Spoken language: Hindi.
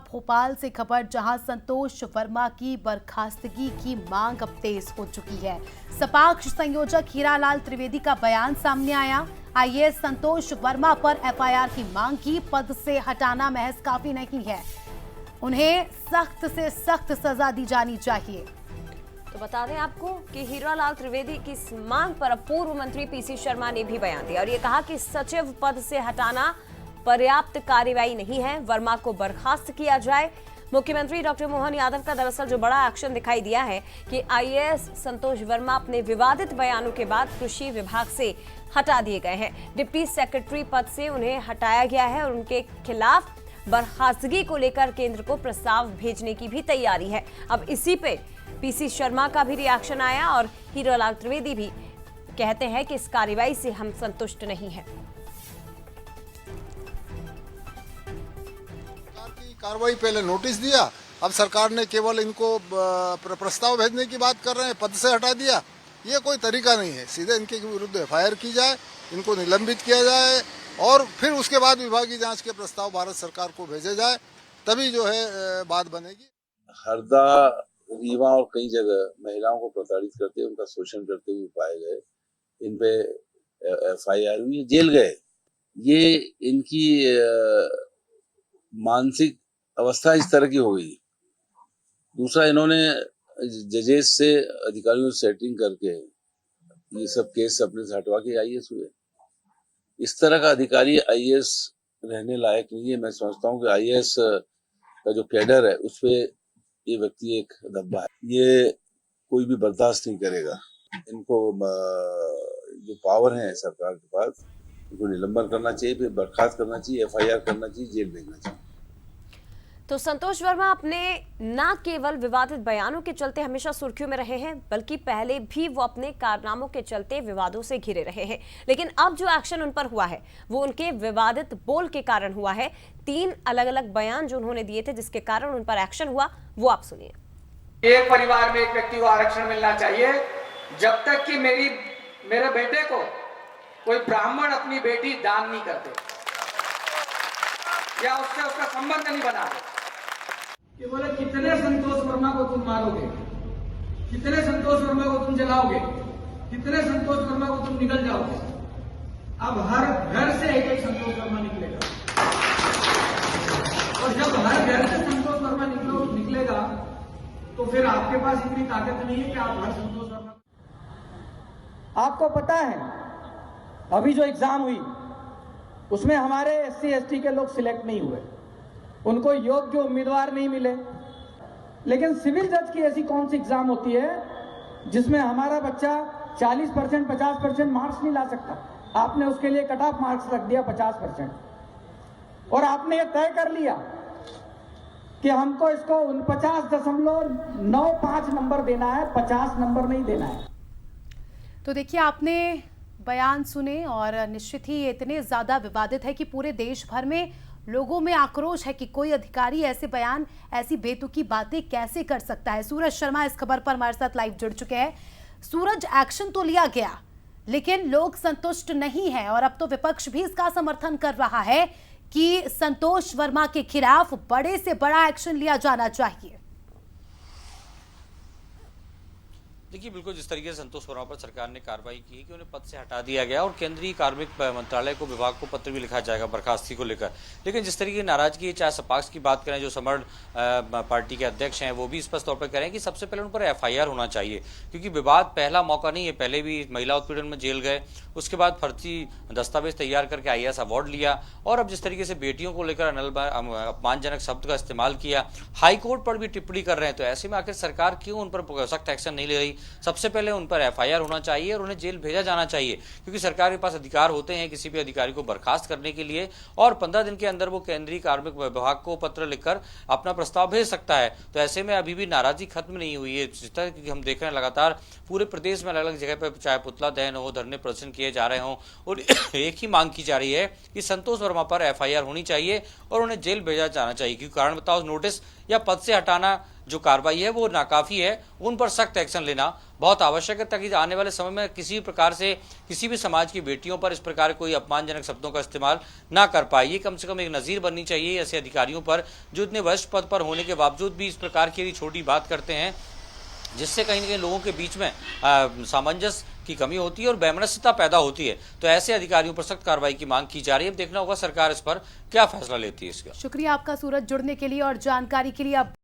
भोपाल से खबर, जहां संतोष वर्मा की बर्खास्तगी की मांग अब तेज हो चुकी है। सपाक्ष संयोजक हीरालाल त्रिवेदी का बयान सामने आया। आईएएस संतोष वर्मा पर एफआईआर की मांग की। पद से हटाना महज काफी नहीं है, उन्हें सख्त से सख्त सजा दी जानी चाहिए। तो बता दें आपको कि हीरालाल त्रिवेदी की इस मांग पर पूर्व मंत्री पीसी शर्मा ने भी बयान दिया और ये कहा कि सचिव पद से हटाना पर्याप्त कार्रवाई नहीं है, वर्मा को बर्खास्त किया जाए। मुख्यमंत्री डॉक्टर मोहन यादव का दरअसल जो बड़ा एक्शन दिखाई दिया है कि आईएएस संतोष वर्मा अपने विवादित बयानों के बाद कृषि विभाग से हटा दिए गए हैं। डिप्टी सेक्रेटरी पद से उन्हें हटाया गया है और उनके खिलाफ बर्खास्तगी को लेकर केंद्र को प्रस्ताव भेजने की भी तैयारी है। अब इसी पे पीसी शर्मा का भी रिएक्शन आया और हीरालाल त्रिवेदी भी कहते हैं कि इस कार्रवाई से हम संतुष्ट नहीं हैं। कार्रवाई पहले नोटिस दिया, अब सरकार ने केवल इनको प्रस्ताव भेजने की बात कर रहे हैं, पद से हटा दिया। ये कोई तरीका नहीं है। सीधे इनके विरुद्ध एफआईआर की जाए, इनको निलंबित किया जाए और फिर उसके बाद विभागीय जांच के प्रस्ताव भारत सरकार को भेजे जाए, तभी जो है बात बनेगी। हरदा, रीवा और कई जगह महिलाओं को प्रताड़ित करते, उनका शोषण करते हुए पाए गए, इन पे एफआईआर हुई, जेल गए। ये इनकी मानसिक अवस्था इस तरह की हो गई। दूसरा, इन्होंने जजेस से, अधिकारियों से सेटिंग करके ये सब केस अपने से हटवा के आईएएस हुए। इस तरह का अधिकारी आईएएस रहने लायक नहीं है। मैं समझता हूँ कि आईएएस का जो कैडर है उस पे ये व्यक्ति एक धब्बा है। ये कोई भी बर्दाश्त नहीं करेगा। इनको जो पावर है सरकार के पास, इनको निलंबन करना चाहिए, फिर बर्खास्त करना चाहिए, एफआईआर करना चाहिए, जेल भेजना चाहिए। तो संतोष वर्मा अपने न केवल विवादित बयानों के चलते हमेशा सुर्खियों में रहे हैं, बल्कि पहले भी वो अपने कारनामों के चलते विवादों से घिरे रहे हैं। लेकिन अब जो एक्शन उन पर हुआ है वो उनके विवादित बोल के कारण हुआ है। 3 अलग अलग बयान जो उन्होंने दिए थे जिसके कारण उन पर एक्शन हुआ, वो आप सुनिए। एक परिवार में एक व्यक्ति को आरक्षण मिलना चाहिए, जब तक कि मेरे बेटे को कोई ब्राह्मण अपनी बेटी दान नहीं करते या उससे उसका संबंध नहीं बनाते। कि बोले कितने संतोष वर्मा को तुम मारोगे, कितने संतोष वर्मा को तुम जलाओगे, कितने संतोष वर्मा को तुम निकल जाओगे। अब हर घर से एक संतोष वर्मा निकलेगा और जब हर घर से संतोष वर्मा निकलेगा तो फिर आपके पास इतनी ताकत नहीं है कि आप हर संतोष वर्मा। आपको पता है अभी जो एग्जाम हुई उसमें हमारे एससी एसटी के लोग सिलेक्ट नहीं हुए, उनको योग्य उम्मीदवार नहीं मिले। लेकिन सिविल जज की ऐसी कौन सी एग्जाम होती है जिसमें हमारा बच्चा 40%, 50% मार्क्स नहीं ला सकता। आपने उसके लिए कट ऑफ मार्क्स रख दिया 50% और आपने ये तय कर लिया कि हमको इसको 49.95 नंबर देना है, 50 नंबर नहीं देना है। तो देखिए, आपने बयान सुने और निश्चित ही ये इतने ज्यादा विवादित है कि पूरे देश भर में लोगों में आक्रोश है कि कोई अधिकारी ऐसे बयान, ऐसी बेतुकी बातें कैसे कर सकता है। सूरज शर्मा इस खबर पर हमारे साथ लाइव जुड़ चुके हैं। सूरज, एक्शन तो लिया गया लेकिन लोग संतुष्ट नहीं है और अब तो विपक्ष भी इसका समर्थन कर रहा है कि संतोष वर्मा के खिलाफ बड़े से बड़ा एक्शन लिया जाना चाहिए। देखिए, बिल्कुल जिस तरीके से संतोष वर्मा पर सरकार ने कार्रवाई की कि उन्हें पद से हटा दिया गया और केंद्रीय कार्मिक मंत्रालय को, विभाग को पत्र भी लिखा जाएगा बर्खास्ती को लेकर। लेकिन जिस तरीके की नाराजगी है, चाहे सपाक्ष की बात करें, जो समर्ण पार्टी के अध्यक्ष हैं, वो भी स्पष्ट तौर पर कह रहे हैं कि सबसे पहले उन पर एफआईआर होना चाहिए, क्योंकि विवाद पहला मौका नहीं है। पहले भी महिला उत्पीड़न में जेल गए, उसके बाद फर्जी दस्तावेज तैयार करके आईएएस अवार्ड लिया और अब जिस तरीके से बेटियों को लेकर अपमानजनक शब्द का इस्तेमाल किया, हाईकोर्ट पर भी टिप्पणी कर रहे हैं। तो ऐसे में आखिर सरकार क्यों उन पर सख्त एक्शन नहीं ले रही? सबसे पहले उन पर एफआईआर होना चाहिए और उन्हें जेल भेजा जाना चाहिए, क्योंकि सरकार के पास अधिकार होते हैं किसी भी अधिकारी को बर्खास्त करने के लिए और 15 दिन के अंदर वो केंद्रीय कार्मिक विभाग को पत्र लिखकर अपना प्रस्ताव भेज सकता है। तो ऐसे में अभी भी नाराजगी खत्म नहीं हुई है। जिस तरह की हम देख रहे हैं लगातार पूरे प्रदेश में अलग अलग जगह पर चाहे पुतला दहन हो, धरने प्रदर्शन किए जा रहे हों और एक ही मांग की जा रही है कि संतोष वर्मा पर एफआईआर होनी चाहिए और उन्हें जेल भेजा जाना चाहिए। क्योंकि कारण बताओ, नोटिस या पद से हटाना जो कार्रवाई है वो नाकाफी है, उन पर सख्त एक्शन लेना बहुत आवश्यक है, ताकि आने वाले समय में किसी भी प्रकार से किसी भी समाज की बेटियों पर इस प्रकार कोई अपमानजनक शब्दों का इस्तेमाल ना कर पाए। ये कम से कम एक नज़ीर बननी चाहिए ऐसे अधिकारियों पर, जो इतने वरिष्ठ पद पर होने के बावजूद भी इस प्रकार की छोटी बात करते हैं, जिससे कहीं ना कहीं लोगों के बीच में सामंजस्य की कमी होती है और वैमनस्यता पैदा होती है। तो ऐसे अधिकारियों पर सख्त कार्रवाई की मांग की जा रही है। अब देखना होगा सरकार इस पर क्या फैसला लेती है इसका। शुक्रिया आपका सूरज, जुड़ने के लिए और जानकारी के लिए। अब